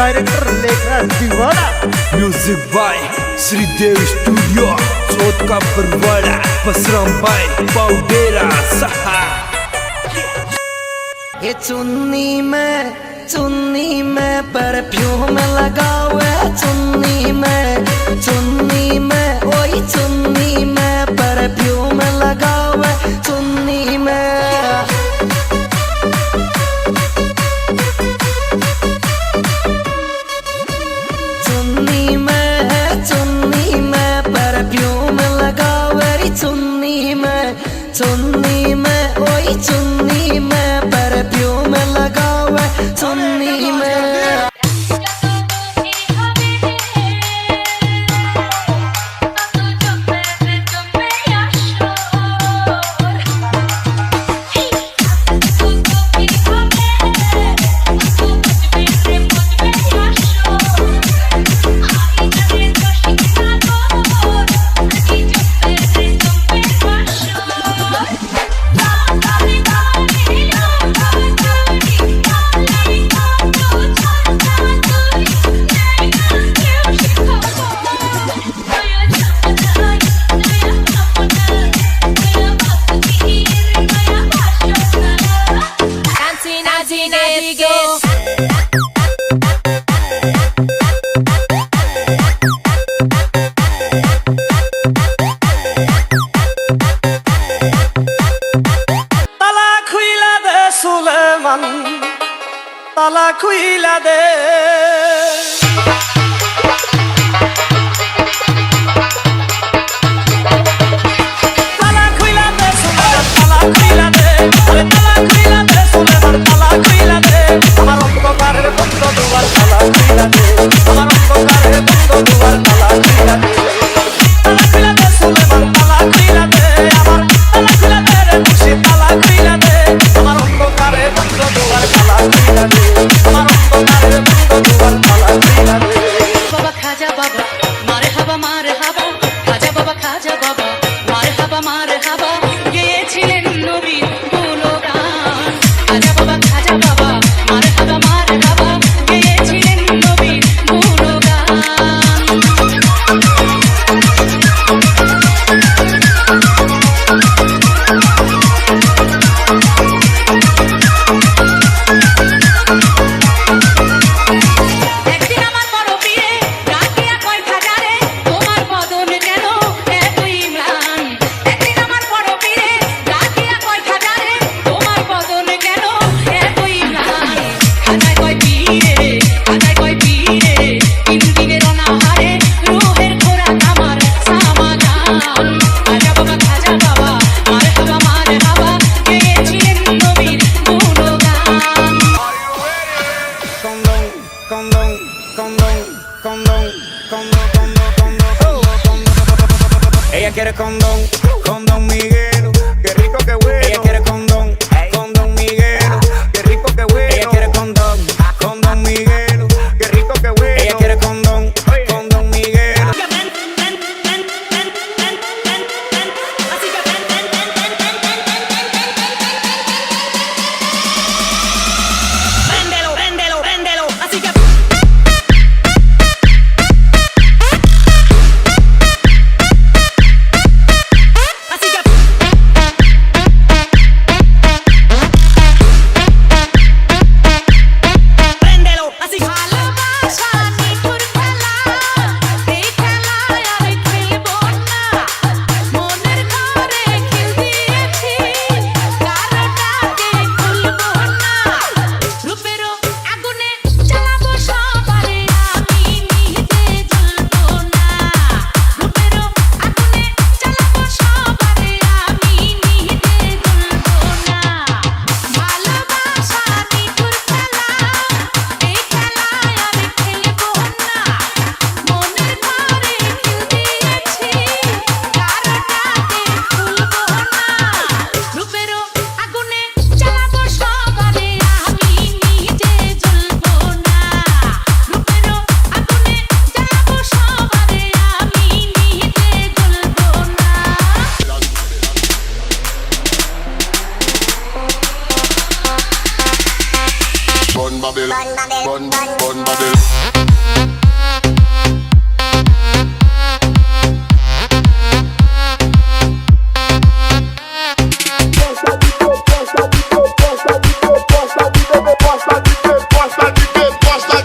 Director Lekhraj Diwara, music by Shridev studio, Chauth का बरवाड़ा, बसराम भाई पाउडेरा सहा। ये चुन्नी में परफ्यूम लगावे, चुन्नी में ओई चुन्नी में परफ्यूम लगावे, चुन्नी में परफ्यूम लगावे, चुन्नी में ओई चुन्नी में परफ्यूम लगावे, चुन्नी में ताला खुइला दे, ताला खुइला दे सुलेमान, ताला खुइला दे, अरे ताला खुइला दे सुलेमान, ताला खुइला दे, আমার অন্ধকারের বন্ধ দুয়ার তালা খুইলা দে, আমার অন্ধকারের বন্ধ দুয়ার তালা খুইলা দে, তালা খুইলা দে সুলেমান, তালা খুইলা দে, আমার তালা খুইলা দে রে মুর্শিদ, তালা খুইলা দে, আমার অন্ধকারের বন্ধ দুয়ার তালা খুইলা দে, আমার অন্ধকারের বন্ধ দুয়ার তালা খুইলা দে। বাবা খাজা বাবা মারে হাবা খাজা বাবা মারে হাবা গেয়েছিলেন নবীর গুণগান, খাজা বাবা মারে হাবা গেয়েছিলেন নবীর গুণগান। Ella quiere condón, condón Miguel, qué rico que huele. Ella quiere condón, condón Miguel, qué rico que huele. Ella quiere condón, condón Miguel, qué rico que huele. Ella quiere condón, condón Miguel. Babel, Bun Babel. Gosta de beber, gosta de beber, gosta de beber, gosta de beber, gosta de beber, gosta